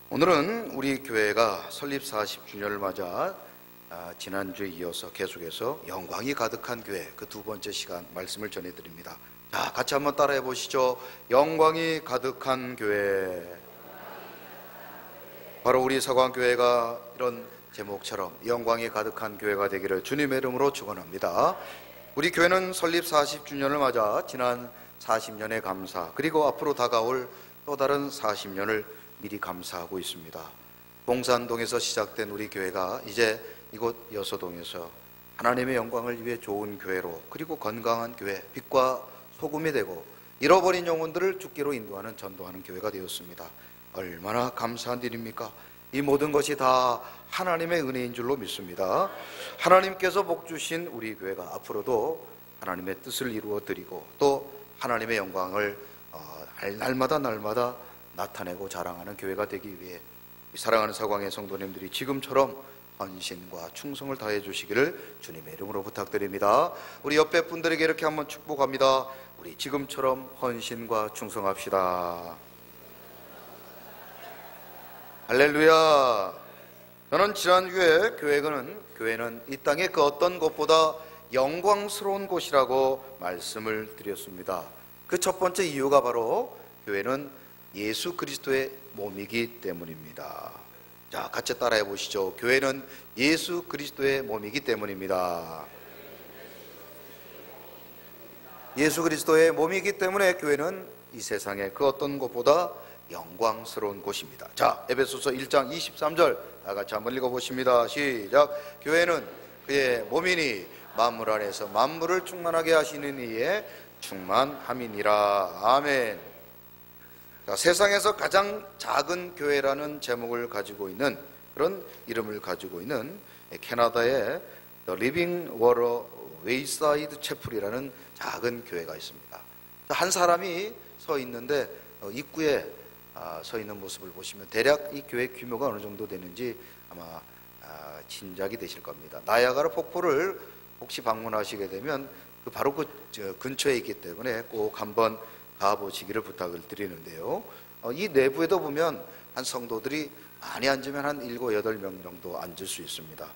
오늘은 우리 교회가 설립 40주년을 맞아 지난주에 이어서 계속해서 영광이 가득한 교회 그 두 번째 시간 말씀을 전해드립니다. 자, 같이 한번 따라해 보시죠. 영광이 가득한 교회. 바로 우리 서광교회가 이런 제목처럼 영광이 가득한 교회가 되기를 주님의 이름으로 축원합니다. 우리 교회는 설립 40주년을 맞아 지난 40년의 감사, 그리고 앞으로 다가올 또 다른 40년을 미리 감사하고 있습니다. 봉산동에서 시작된 우리 교회가 이제 이곳 여서동에서 하나님의 영광을 위해 좋은 교회로, 그리고 건강한 교회, 빛과 소금이 되고 잃어버린 영혼들을 주께로 인도하는 전도하는 교회가 되었습니다. 얼마나 감사한 일입니까? 이 모든 것이 다 하나님의 은혜인 줄로 믿습니다. 하나님께서 복 주신 우리 교회가 앞으로도 하나님의 뜻을 이루어 드리고 또 하나님의 영광을 날마다 나타내고 자랑하는 교회가 되기 위해 사랑하는 서광의 성도님들이 지금처럼 헌신과 충성을 다해 주시기를 주님의 이름으로 부탁드립니다. 우리 옆에 분들에게 이렇게 한번 축복합니다. 우리 지금처럼 헌신과 충성합시다. 할렐루야. 저는 지난주에 교회는 이 땅의 그 어떤 곳보다 영광스러운 곳이라고 말씀을 드렸습니다. 그 첫 번째 이유가 바로 교회는 예수 그리스도의 몸이기 때문입니다. 자, 같이 따라해 보시죠. 교회는 예수 그리스도의 몸이기 때문입니다. 예수 그리스도의 몸이기 때문에 교회는 이 세상의 그 어떤 곳보다 영광스러운 곳입니다. 자, 에베소서 1장 23절 다 같이 한번 읽어보십니다. 시작. 교회는 그의 몸이니 만물 안에서 만물을 충만하게 하시는 이의 충만함이니라. 아멘. 자, 세상에서 가장 작은 교회라는 제목을 가지고 있는, 그런 이름을 가지고 있는 캐나다의 The Living Water Wayside Chapel이라는 작은 교회가 있습니다. 한 사람이 서 있는데 입구에 서 있는 모습을 보시면 대략 이 교회 규모가 어느 정도 되는지 아마 짐작이 되실 겁니다. 나야가라 폭포를 혹시 방문하시게 되면 바로 그 근처에 있기 때문에 꼭 한번 가보시기를 부탁을 드리는데요. 이 내부에도 보면 한 성도들이 많이 앉으면 한 7, 8명 정도 앉을 수 있습니다.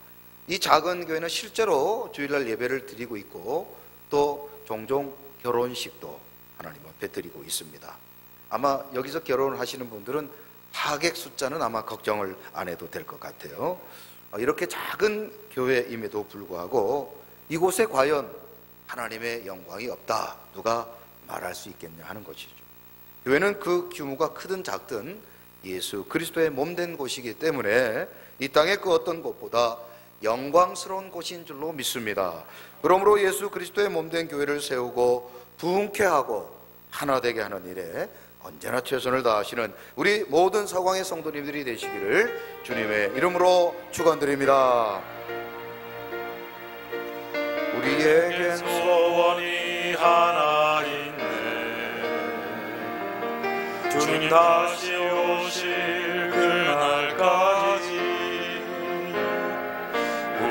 이 작은 교회는 실제로 주일날 예배를 드리고 있고 또 종종 결혼식도 하나님 앞에 드리고 있습니다. 아마 여기서 결혼을 하시는 분들은 하객 숫자는 아마 걱정을 안 해도 될 것 같아요. 이렇게 작은 교회임에도 불구하고 이곳에 과연 하나님의 영광이 없다, 누가 말할 수 있겠냐 하는 것이죠. 교회는 그 규모가 크든 작든 예수 그리스도의 몸된 곳이기 때문에 이 땅의 그 어떤 곳보다 영광스러운 곳인 줄로 믿습니다. 그러므로 예수 그리스도의 몸된 교회를 세우고 부흥케 하나 되게 하는 일에 언제나 최선을 다하시는 우리 모든 서광의 성도님들이 되시기를 주님의 이름으로 축원드립니다. 우리에겐 소원이 하나 있네. 주님 다시 오실 그날까지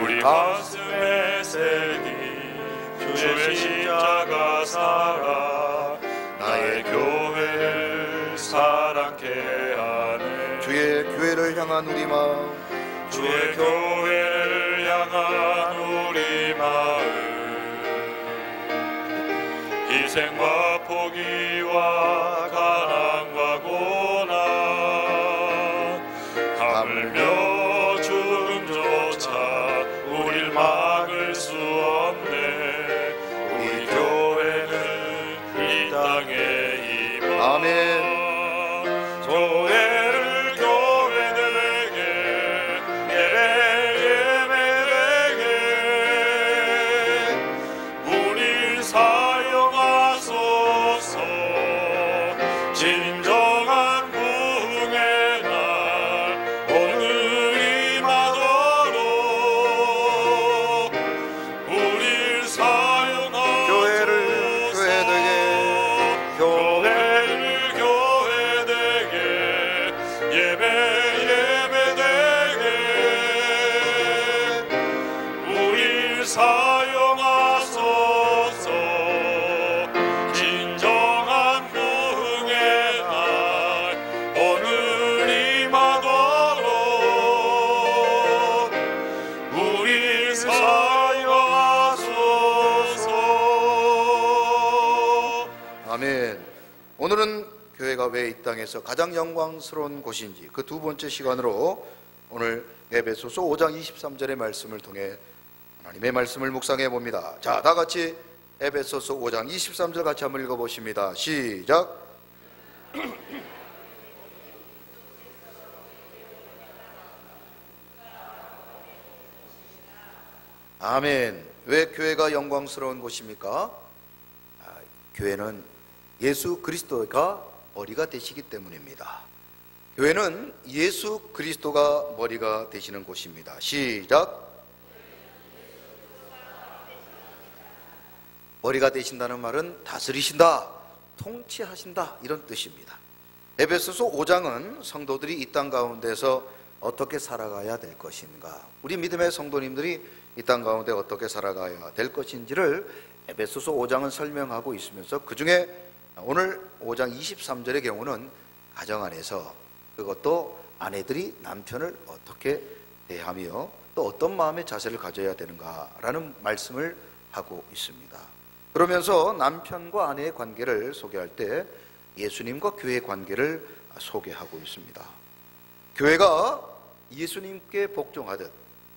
우리 가슴에 새긴 주의 십자가 살아 나의 교회를 사랑케 하네. 주의 교회를 향한 우리 마음, 주의 교회를 향한 우리 마음, 희생과 포기와 가난과 고난, 하물며 죽음조차 우릴 막을 수 없네. 우리 교회는 이 땅에 임하. 아멘. 교회를 교회되게, 예배 예배되게 우릴 사용하소서. 진정한 부흥의 날 오늘 임하도록 우릴 사용하소서. 교회를 교회되게, 교회를 교회되게, 예배 예배되게 우릴 사용하소서. 진정한 부흥의 날 오늘 임하도록 오늘은 교회가 왜 이 땅에서 가장 영광스러운 곳인지 그 두 번째 시간으로 오늘 에베소서 5장 23절의 말씀을 통해 하나님의 말씀을 묵상해 봅니다. 자, 다 같이 에베소서 5장 23절 같이 한번 읽어보십니다. 시작. 아멘. 왜 교회가 영광스러운 곳입니까? 교회는 예수 그리스도가 머리가 되시기 때문입니다. 교회는 예수 그리스도가 머리가 되시는 곳입니다. 시작. 머리가 되신다는 말은 다스리신다, 통치하신다 이런 뜻입니다. 에베소서 5장은 성도들이 이 땅 가운데서 어떻게 살아가야 될 것인가, 우리 믿음의 성도님들이 이 땅 가운데 어떻게 살아가야 될 것인지를 에베소서 5장은 설명하고 있으면서 그 중에 오늘 5장 23절의 경우는 가정 안에서, 그것도 아내들이 남편을 어떻게 대하며 또 어떤 마음의 자세를 가져야 되는가라는 말씀을 하고 있습니다. 그러면서 남편과 아내의 관계를 소개할 때 예수님과 교회의 관계를 소개하고 있습니다. 교회가 예수님께 복종하듯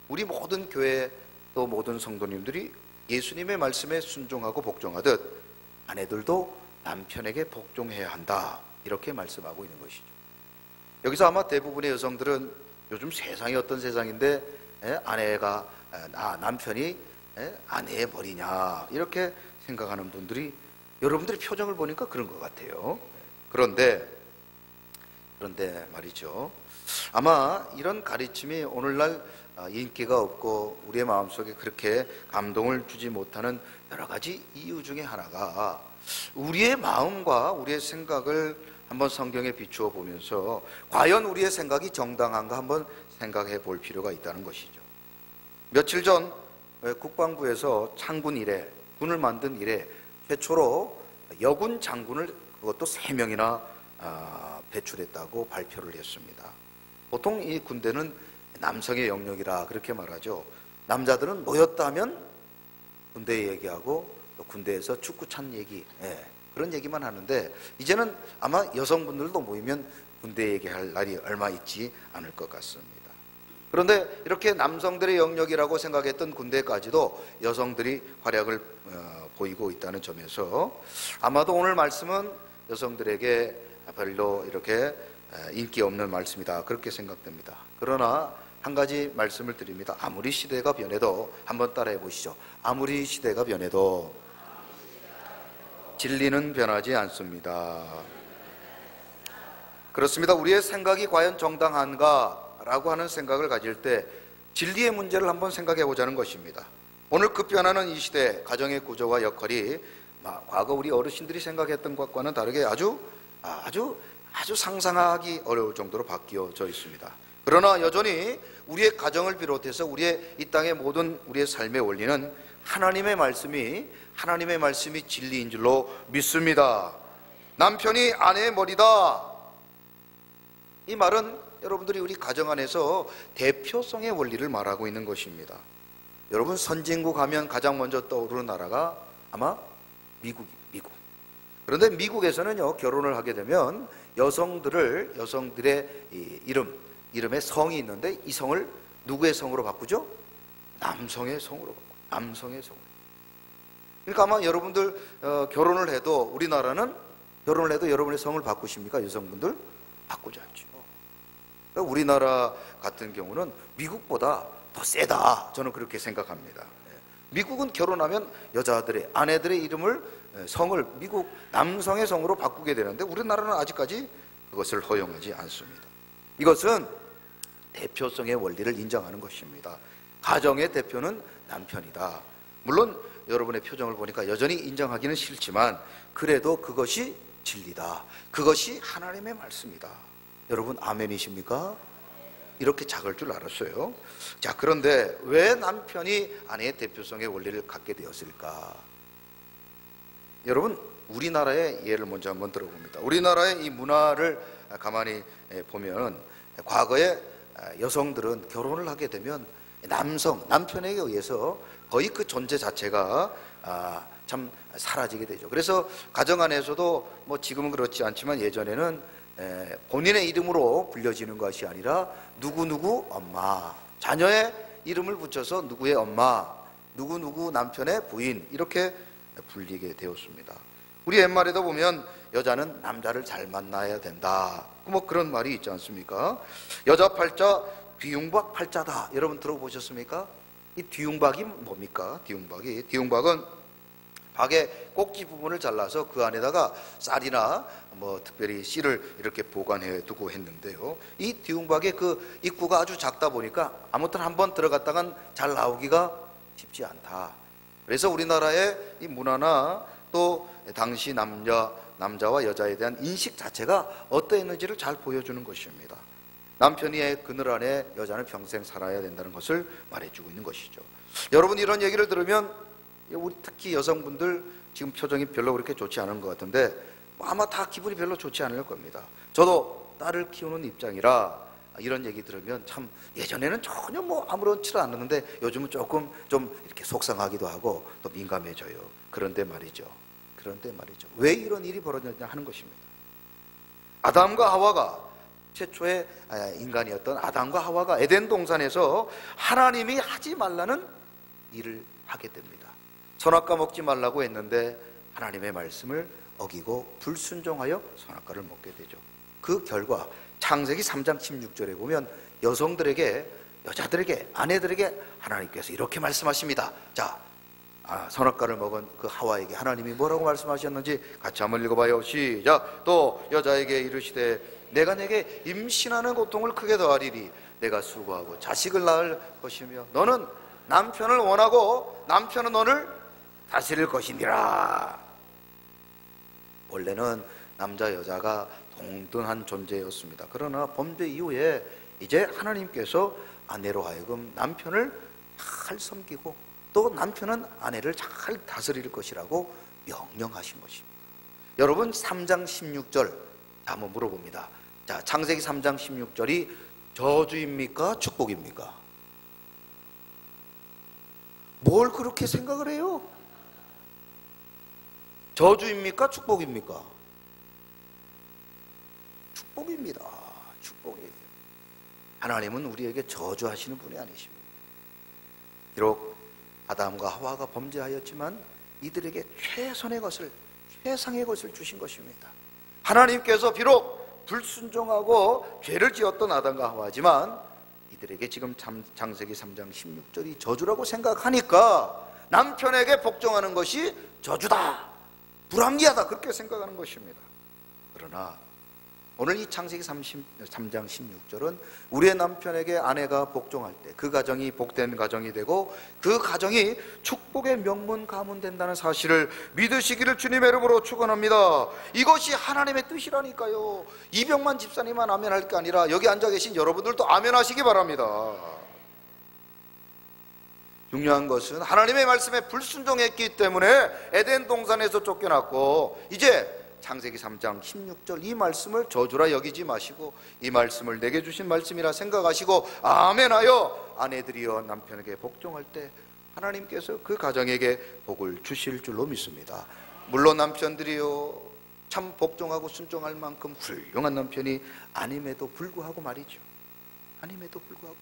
우리 모든 교회 또 모든 성도님들이 예수님의 말씀에 순종하고 복종하듯 아내들도 남편에게 복종해야 한다, 이렇게 말씀하고 있는 것이죠. 여기서 아마 대부분의 여성들은 요즘 세상이 어떤 세상인데 아내가 남편이 아내의 머리냐 이렇게 생각하는 분들이, 여러분들의 표정을 보니까 그런 것 같아요. 그런데 말이죠, 아마 이런 가르침이 오늘날 인기가 없고 우리의 마음속에 그렇게 감동을 주지 못하는 여러 가지 이유 중에 하나가, 우리의 마음과 우리의 생각을 한번 성경에 비추어 보면서 과연 우리의 생각이 정당한가 한번 생각해 볼 필요가 있다는 것이죠. 며칠 전 국방부에서 창군 이래, 군을 만든 이래 최초로 여군 장군을 그것도 3명이나 배출했다고 발표를 했습니다. 보통 이 군대는 남성의 영역이라 그렇게 말하죠. 남자들은 모였다 하면 군대 얘기하고 또 군대에서 축구 찬 얘기, 그런 얘기만 하는데 이제는 아마 여성분들도 모이면 군대 얘기할 날이 얼마 있지 않을 것 같습니다. 그런데 이렇게 남성들의 영역이라고 생각했던 군대까지도 여성들이 활약을 보이고 있다는 점에서 아마도 오늘 말씀은 여성들에게 별로 이렇게 인기 없는 말씀이다, 그렇게 생각됩니다. 그러나 한 가지 말씀을 드립니다. 아무리 시대가 변해도, 한번 따라해 보시죠. 아무리 시대가 변해도 진리는 변하지 않습니다. 그렇습니다. 우리의 생각이 과연 정당한가라고 하는 생각을 가질 때 진리의 문제를 한번 생각해 보자는 것입니다. 오늘 급변하는 이 시대, 가정의 구조와 역할이 과거 우리 어르신들이 생각했던 것과는 다르게 아주 상상하기 어려울 정도로 바뀌어져 있습니다. 그러나 여전히 우리의 가정을 비롯해서 우리의 이 땅의 모든 우리의 삶의 원리는 하나님의 말씀이 진리인 줄로 믿습니다. 남편이 아내의 머리다, 이 말은 여러분들이 우리 가정 안에서 대표성의 원리를 말하고 있는 것입니다. 여러분, 선진국 하면 가장 먼저 떠오르는 나라가 아마 미국입니다. 미국. 그런데 미국에서는요, 결혼을 하게 되면 여성들의 이름에 성이 있는데 이 성을 누구의 성으로 바꾸죠? 남성의 성으로 바꾸죠. 남성의 성으로. 그러니까 아마 여러분들 결혼을 해도, 우리나라는 결혼을 해도 여러분의 성을 바꾸십니까? 여성분들? 바꾸지 않죠. 그러니까 우리나라 같은 경우는 미국보다 더 세다, 저는 그렇게 생각합니다. 미국은 결혼하면 여자들의, 아내들의 이름을, 성을 미국 남성의 성으로 바꾸게 되는데 우리나라는 아직까지 그것을 허용하지 않습니다. 이것은 대표성의 원리를 인정하는 것입니다. 가정의 대표는 남편이다. 물론 여러분의 표정을 보니까 여전히 인정하기는 싫지만 그래도 그것이 진리다, 그것이 하나님의 말씀이다. 여러분 아멘이십니까? 이렇게 작을 줄 알았어요. 자, 그런데 왜 남편이 아내의 대표성의 원리를 갖게 되었을까? 여러분, 우리나라의 예를 먼저 한번 들어봅니다. 우리나라의 이 문화를 가만히 보면 과거에 여성들은 결혼을 하게 되면 남편에게 의해서 거의 그 존재 자체가 참 사라지게 되죠. 그래서 가정 안에서도 뭐 지금은 그렇지 않지만 예전에는 본인의 이름으로 불려지는 것이 아니라 누구누구 엄마, 자녀의 이름을 붙여서 누구의 엄마, 누구누구 남편의 부인, 이렇게 불리게 되었습니다. 우리 옛말에도 보면 여자는 남자를 잘 만나야 된다, 뭐 그런 말이 있지 않습니까? 여자 팔자 뒤움박 팔자다, 여러분 들어보셨습니까? 이 뒤움박이 뭡니까? 뒤움박은 박의 꼭지 부분을 잘라서 그 안에다가 쌀이나 뭐 특별히 씨를 이렇게 보관해 두고 했는데요, 이 뒤움박의 그 입구가 아주 작다 보니까 아무튼 한번 들어갔다간 잘 나오기가 쉽지 않다. 그래서 우리나라의 이 문화나 또 당시 남자와 여자에 대한 인식 자체가 어떠했는지를 잘 보여주는 것입니다. 남편이 그늘 안에 여자는 평생 살아야 된다는 것을 말해주고 있는 것이죠. 여러분, 이런 얘기를 들으면 우리 특히 여성분들 지금 표정이 별로 그렇게 좋지 않은 것 같은데 아마 다 기분이 별로 좋지 않을 겁니다. 저도 딸을 키우는 입장이라 이런 얘기 들으면 참 예전에는 전혀 뭐 아무렇지도 않았는데 요즘은 조금 좀 이렇게 속상하기도 하고 또 민감해져요. 그런데 말이죠, 왜 이런 일이 벌어졌냐 하는 것입니다. 아담과 하와가, 최초의 인간이었던 아담과 하와가 에덴 동산에서 하나님이 하지 말라는 일을 하게 됩니다. 선악과 먹지 말라고 했는데 하나님의 말씀을 어기고 불순종하여 선악과를 먹게 되죠. 그 결과 창세기 3장 16절에 보면 여성들에게, 여자들에게, 아내들에게 하나님께서 이렇게 말씀하십니다. 자, 선악과를 먹은 그 하와에게 하나님이 뭐라고 말씀하셨는지 같이 한번 읽어봐요. 시작. 또 여자에게 이르시되 내가 내게 임신하는 고통을 크게 더하리니 내가 수고하고 자식을 낳을 것이며 너는 남편을 원하고 남편은 너를 다스릴 것이니라. 원래는 남자 여자가 동등한 존재였습니다. 그러나 범죄 이후에 이제 하나님께서 아내로 하여금 남편을 잘 섬기고 또 남편은 아내를 잘 다스릴 것이라고 명령하신 것입니다. 여러분, 3장 16절 한번 물어봅니다. 자, 창세기 3장 16절이 저주입니까? 축복입니까? 뭘 그렇게 생각을 해요? 저주입니까? 축복입니까? 축복입니다. 축복이에요. 하나님은 우리에게 저주하시는 분이 아니십니다. 비록 아담과 하와가 범죄하였지만 이들에게 최선의 것을, 최상의 것을 주신 것입니다. 하나님께서 비록 불순종하고 죄를 지었던 아담과 하와지만 이들에게 지금 창세기 3장 16절이 저주라고 생각하니까 남편에게 복종하는 것이 저주다, 불합리하다, 그렇게 생각하는 것입니다. 그러나 오늘 이 창세기 3장 16절은 우리의 남편에게 아내가 복종할 때 그 가정이 복된 가정이 되고 그 가정이 축복의 명문 가문 된다는 사실을 믿으시기를 주님의 이름으로 축원합니다. 이것이 하나님의 뜻이라니까요. 이병만 집사님만 아멘할 게 아니라 여기 앉아 계신 여러분들도 아멘하시기 바랍니다. 중요한 것은 하나님의 말씀에 불순종했기 때문에 에덴 동산에서 쫓겨났고 이제 창세기 3장 16절 이 말씀을 저주라 여기지 마시고 이 말씀을 내게 주신 말씀이라 생각하시고 아멘하여 아내들이여 남편에게 복종할 때 하나님께서 그 가정에게 복을 주실 줄로 믿습니다. 물론 남편들이요 참 복종하고 순종할 만큼 훌륭한 남편이 아님에도 불구하고 말이죠. 아님에도 불구하고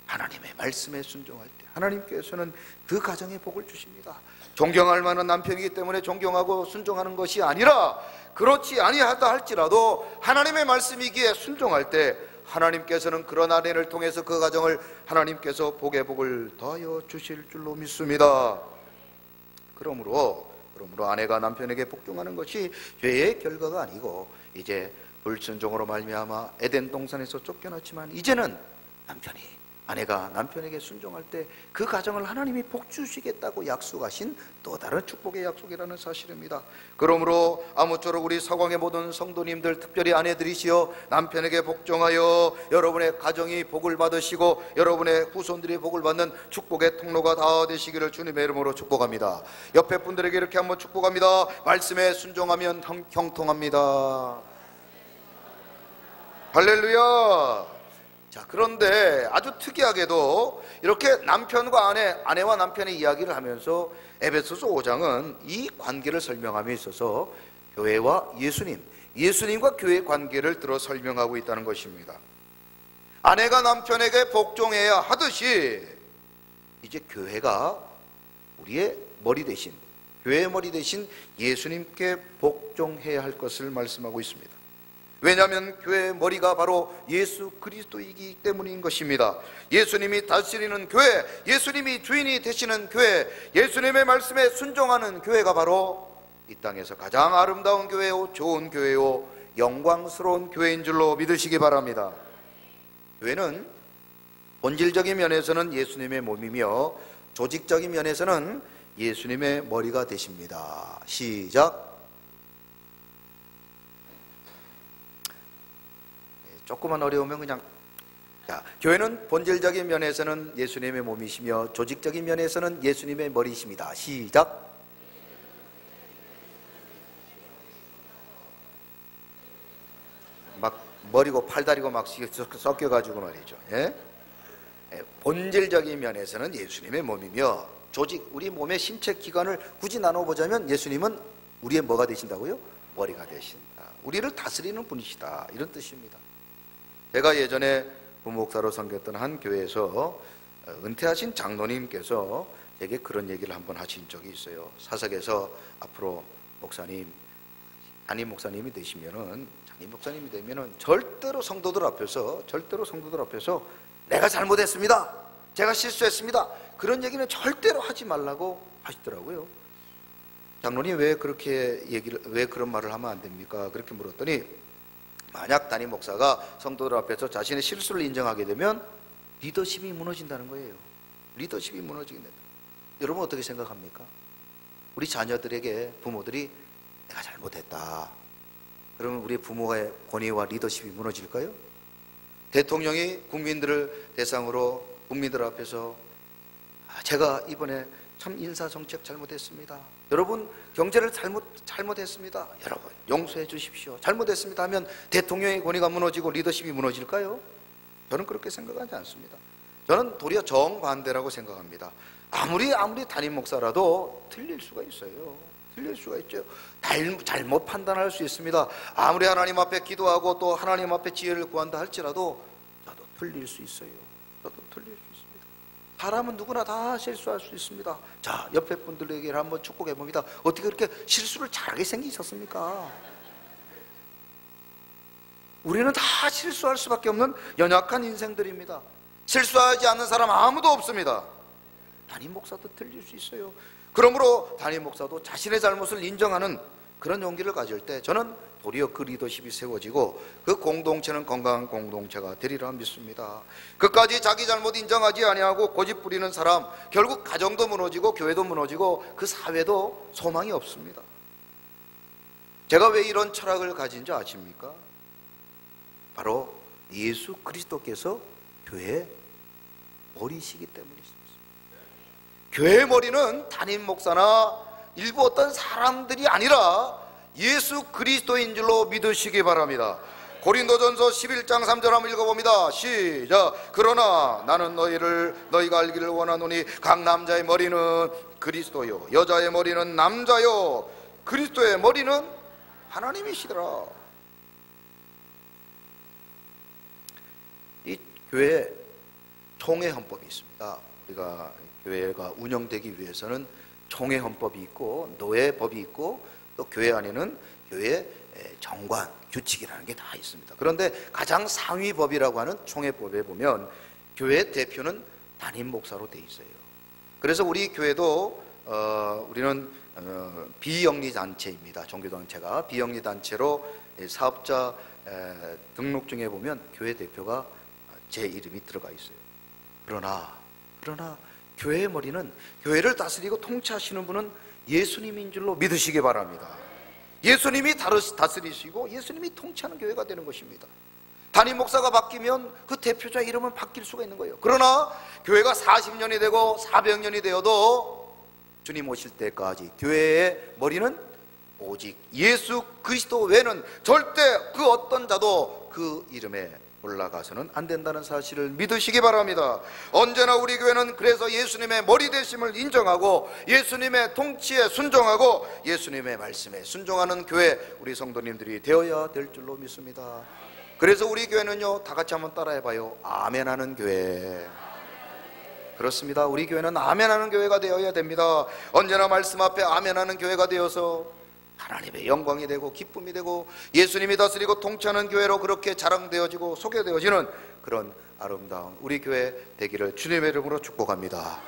하나님의 말씀에 순종할 때 하나님께서는 그 가정에 복을 주십니다. 존경할 만한 남편이기 때문에 존경하고 순종하는 것이 아니라 그렇지 아니하다 할지라도 하나님의 말씀이기에 순종할 때 하나님께서는 그런 아내를 통해서 그 가정을 하나님께서 복의 복을 더하여 주실 줄로 믿습니다. 그러므로 아내가 남편에게 복종하는 것이 죄의 결과가 아니고 이제 불순종으로 말미암아 에덴 동산에서 쫓겨났지만 이제는 아내가 남편에게 순종할 때 그 가정을 하나님이 복 주시겠다고 약속하신 또 다른 축복의 약속이라는 사실입니다. 그러므로 아무쪼록 우리 서광의 모든 성도님들, 특별히 아내들이시여 남편에게 복종하여 여러분의 가정이 복을 받으시고 여러분의 후손들이 복을 받는 축복의 통로가 다 되시기를 주님의 이름으로 축복합니다. 옆에 분들에게 이렇게 한번 축복합니다. 말씀에 순종하면 형통합니다. 할렐루야. 자, 그런데 아주 특이하게도 이렇게 남편과 아내와 남편의 이야기를 하면서 에베소서 5장은 이 관계를 설명함에 있어서 교회와 예수님과 교회의 관계를 들어 설명하고 있다는 것입니다. 아내가 남편에게 복종해야 하듯이 이제 교회가 우리의 머리 대신, 교회의 머리 대신 예수님께 복종해야 할 것을 말씀하고 있습니다. 왜냐하면 교회의 머리가 바로 예수 그리스도이기 때문인 것입니다. 예수님이 다스리는 교회, 예수님이 주인이 되시는 교회, 예수님의 말씀에 순종하는 교회가 바로 이 땅에서 가장 아름다운 교회요, 좋은 교회요, 영광스러운 교회인 줄로 믿으시기 바랍니다. 교회는 본질적인 면에서는 예수님의 몸이며 조직적인 면에서는 예수님의 머리가 되십니다. 시작. 조금만 어려우면 그냥. 자, 교회는 본질적인 면에서는 예수님의 몸이시며 조직적인 면에서는 예수님의 머리이십니다. 시작. 막 머리고 팔다리고 막 섞여가지고 말이죠. 예? 본질적인 면에서는 예수님의 몸이며 조직, 우리 몸의 신체 기관을 굳이 나눠보자면 예수님은 우리의 뭐가 되신다고요? 머리가 되신다. 우리를 다스리는 분이시다, 이런 뜻입니다. 제가 예전에 부목사로 섬겼던 한 교회에서 은퇴하신 장로님께서 제게 그런 얘기를 한번 하신 적이 있어요. 사석에서 앞으로 목사님, 담임 목사님이 되시면은, 장임 목사님이 되면은 절대로 성도들 앞에서 내가 잘못했습니다, 제가 실수했습니다, 그런 얘기는 절대로 하지 말라고 하시더라고요. 장로님 왜 그런 말을 하면 안 됩니까? 그렇게 물었더니, 만약 담임 목사가 성도들 앞에서 자신의 실수를 인정하게 되면 리더십이 무너진다는 거예요. 리더십이 무너지게 된다. 여러분 어떻게 생각합니까? 우리 자녀들에게 부모들이 내가 잘못했다, 그러면 우리 부모의 권위와 리더십이 무너질까요? 대통령이 국민들을 대상으로 국민들 앞에서 제가 이번에 참 인사정책 잘못했습니다, 여러분 경제를 잘못했습니다, 여러분 용서해 주십시오, 잘못했습니다 하면 대통령의 권위가 무너지고 리더십이 무너질까요? 저는 그렇게 생각하지 않습니다. 저는 도리어 정반대라고 생각합니다. 아무리 담임 목사라도 틀릴 수가 있어요. 틀릴 수가 있죠. 잘못 판단할 수 있습니다. 아무리 하나님 앞에 기도하고 또 하나님 앞에 지혜를 구한다 할지라도 저도 틀릴 수 있어요. 저도 틀릴 수 있습니다. 사람은 누구나 다 실수할 수 있습니다. 자, 옆에 분들에게 한번 축복해 봅니다. 어떻게 그렇게 실수를 잘하게 생기셨습니까? 우리는 다 실수할 수밖에 없는 연약한 인생들입니다. 실수하지 않는 사람 아무도 없습니다. 담임 목사도 틀릴 수 있어요. 그러므로 담임 목사도 자신의 잘못을 인정하는 그런 용기를 가질 때 저는 도리어 그 리더십이 세워지고 그 공동체는 건강한 공동체가 되리라 믿습니다. 끝까지 자기 잘못 인정하지 아니하고 고집 부리는 사람, 결국 가정도 무너지고 교회도 무너지고 그 사회도 소망이 없습니다. 제가 왜 이런 철학을 가진 줄 아십니까? 바로 예수 그리스도께서 교회의 머리시기 때문이십니다. 교회의 머리는 담임 목사나 일부 어떤 사람들이 아니라 예수 그리스도인 줄로 믿으시기 바랍니다. 고린도전서 11장 3절 한번 읽어봅니다. 시작. 그러나 나는 너희가 알기를 원하노니 각 남자의 머리는 그리스도요 여자의 머리는 남자요 그리스도의 머리는 하나님이시더라. 이 교회에 총회 헌법이 있습니다. 우리가 교회가 운영되기 위해서는 총회 헌법이 있고 노예법이 있고 또 교회 안에는 교회 정관, 규칙이라는 게 다 있습니다. 그런데 가장 상위 법이라고 하는 총회법에 보면 교회 대표는 담임 목사로 돼 있어요. 그래서 우리 교회도 우리는 비영리단체입니다. 종교단체가 비영리단체로 사업자 등록증에 보면 교회 대표가 제 이름이 들어가 있어요. 그러나 교회의 머리는, 교회를 다스리고 통치하시는 분은 예수님인 줄로 믿으시기 바랍니다. 예수님이 다스리시고 예수님이 통치하는 교회가 되는 것입니다. 담임 목사가 바뀌면 그 대표자 이름은 바뀔 수가 있는 거예요. 그러나 교회가 40년이 되고 400년이 되어도 주님 오실 때까지 교회의 머리는 오직 예수 그리스도 외에는 절대 그 어떤 자도 그 이름에 올라가서는 안 된다는 사실을 믿으시기 바랍니다. 언제나 우리 교회는 그래서 예수님의 머리 되심을 인정하고 예수님의 통치에 순종하고 예수님의 말씀에 순종하는 교회, 우리 성도님들이 되어야 될 줄로 믿습니다. 그래서 우리 교회는요, 다 같이 한번 따라해봐요. 아멘하는 교회. 그렇습니다. 우리 교회는 아멘하는 교회가 되어야 됩니다. 언제나 말씀 앞에 아멘하는 교회가 되어서 하나님의 영광이 되고 기쁨이 되고 예수님이 다스리고 통치하는 교회로 그렇게 자랑되어지고 소개되어지는 그런 아름다운 우리 교회 되기를 주님의 이름으로 축복합니다.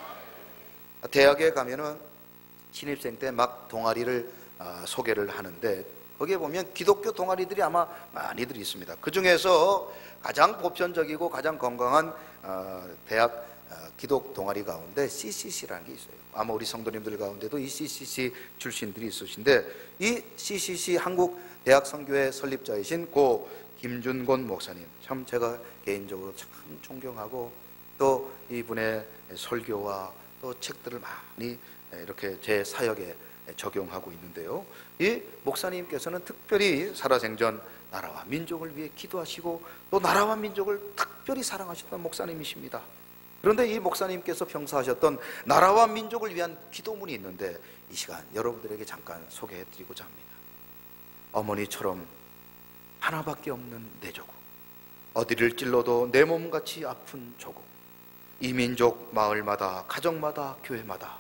대학에 가면은 신입생 때 막 동아리를 소개를 하는데 거기에 보면 기독교 동아리들이 아마 많이들 있습니다. 그 중에서 가장 보편적이고 가장 건강한 대학 기독 동아리 가운데 CCC라는 게 있어요. 아마 우리 성도님들 가운데도 이 CCC 출신들이 있으신데, 이 CCC 한국 대학 선교회 설립자이신 고 김준곤 목사님, 참 제가 개인적으로 참 존경하고 또 이분의 설교와 또 책들을 많이 이렇게 제 사역에 적용하고 있는데요, 이 목사님께서는 특별히 살아생전 나라와 민족을 위해 기도하시고 또 나라와 민족을 특별히 사랑하셨던 목사님이십니다. 그런데 이 목사님께서 평소하셨던 나라와 민족을 위한 기도문이 있는데 이 시간 여러분들에게 잠깐 소개해드리고자 합니다. 어머니처럼 하나밖에 없는 내 조국, 어디를 찔러도 내 몸같이 아픈 조국, 이 민족 마을마다 가정마다 교회마다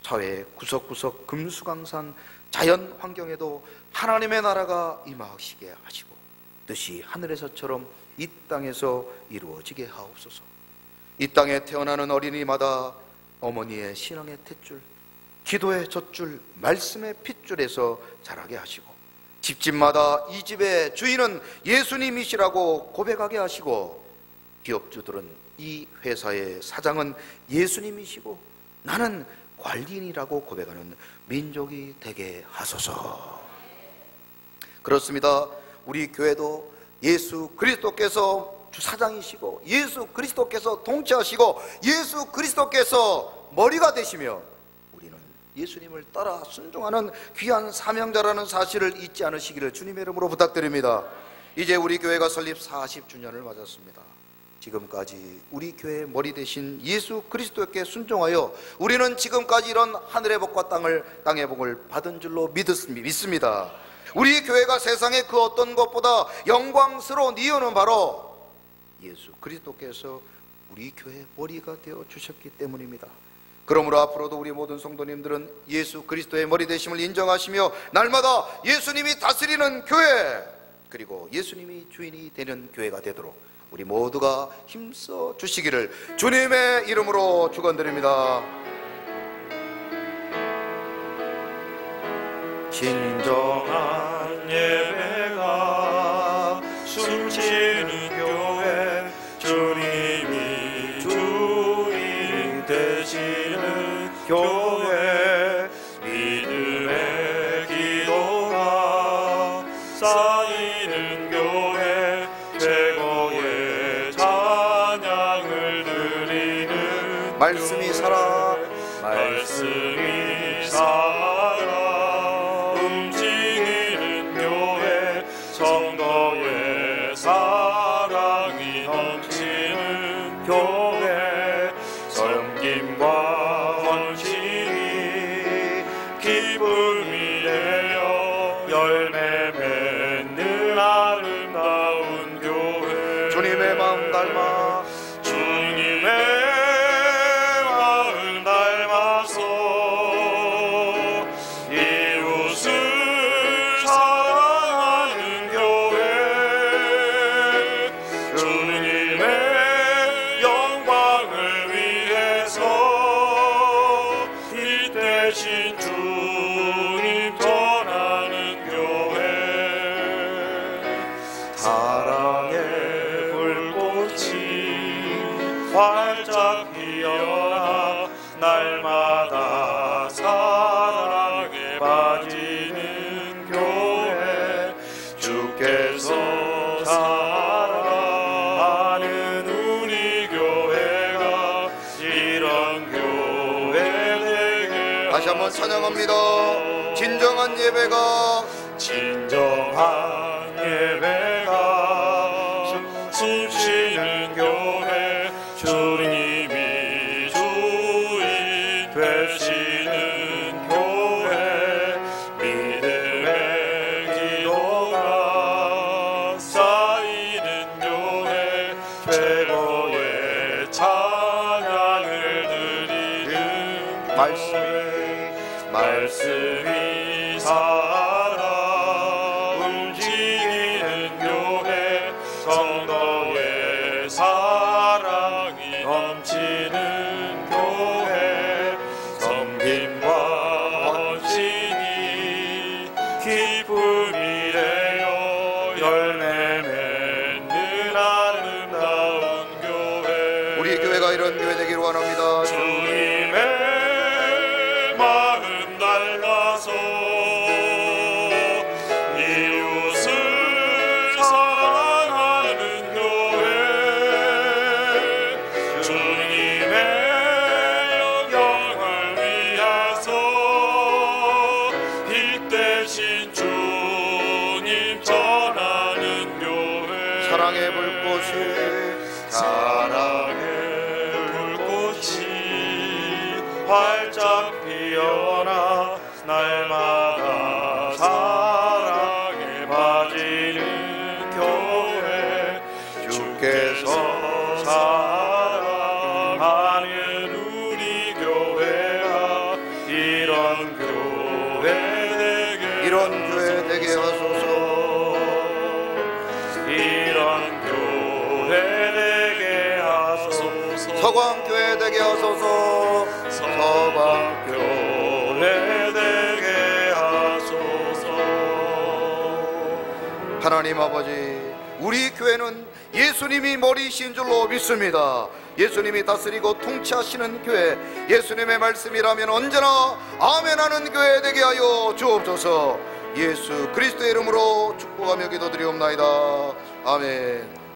사회 구석구석 금수강산 자연 환경에도 하나님의 나라가 임하시게 하시고 뜻이 하늘에서처럼 이 땅에서 이루어지게 하옵소서. 이 땅에 태어나는 어린이마다 어머니의 신앙의 탯줄, 기도의 젖줄, 말씀의 핏줄에서 자라게 하시고 집집마다 이 집의 주인은 예수님이시라고 고백하게 하시고 기업주들은 이 회사의 사장은 예수님이시고 나는 관리인이라고 고백하는 민족이 되게 하소서. 그렇습니다. 우리 교회도 예수 그리스도께서 사장이시고 예수 그리스도께서 통치하시고 예수 그리스도께서 머리가 되시며 우리는 예수님을 따라 순종하는 귀한 사명자라는 사실을 잊지 않으시기를 주님의 이름으로 부탁드립니다. 이제 우리 교회가 설립 40주년을 맞았습니다. 지금까지 우리 교회의 머리 되신 예수 그리스도께 순종하여 우리는 지금까지 이런 하늘의 복과 땅의 복을 받은 줄로 믿습니다. 우리 교회가 세상의 그 어떤 것보다 영광스러운 이유는 바로 예수 그리스도께서 우리 교회의 머리가 되어 주셨기 때문입니다. 그러므로 앞으로도 우리 모든 성도님들은 예수 그리스도의 머리 되심을 인정하시며 날마다 예수님이 다스리는 교회, 그리고 예수님이 주인이 되는 교회가 되도록 우리 모두가 힘써 주시기를 주님의 이름으로 축원드립니다. 진정한 예배가 숨쉬는 교회, 주님이 주인 되시는 교회, 믿음의 기도가 쌓이는 교회, 최고의 찬양을 드리는 말씀이 살아, 말씀이 살아 움직이는 교회, 성도의 사랑이 넘치는 교회, 섬김과 헌신이 기쁨이 되어 열매 맺는 아름다운 교회, 주님의 마음 닮아 주님의 마음 닮아서 이웃을 사랑하는 교회, 주님의 영광을 위해서 이 대신 주님 전하는 교회, 사랑의 불꽃이 활짝 피어나 날마다 사랑에 빠지는 교회, 주께서 사랑하는 우리 교회가 이런 교회 되게 다시 한번 찬양합니다. 진정한 예배가 진정한 예배가 숨 교회 주님이 주인 되시는 교회 믿음의 기도가 쌓이는 교회 최고의 찬양을 드리는 말씀이 살아 움직이는 교회 성도의 사랑이 넘치는 교회 섬김과 헌신이 기쁨이 되어 열매 맺는 아름다운 교회 우리 교회가 이런 교회 되기를 원합니다. 주님의 마음 닮아서 이웃을 사랑하는 교회 주님의 영광을 위해서 빛 대신 주님 전하는 교회 사랑의 불꽃이 사랑의 불꽃이 활짝 피어나 날마다 사랑에 빠지는 교회 주께서 사랑하는 우리 교회가 이런 교회 되게 하소서 이런 교회 되게 하소서 서광교회 되게 하소서 서방교회 되게 하소서 하나님 아버지, 우리 교회는 예수님이 머리이신 줄로 믿습니다. 예수님이 다스리고 통치하시는 교회, 예수님의 말씀이라면 언제나 아멘하는 교회 되게 하여 주옵소서. 예수 그리스도의 이름으로 축복하며 기도드리옵나이다. 아멘.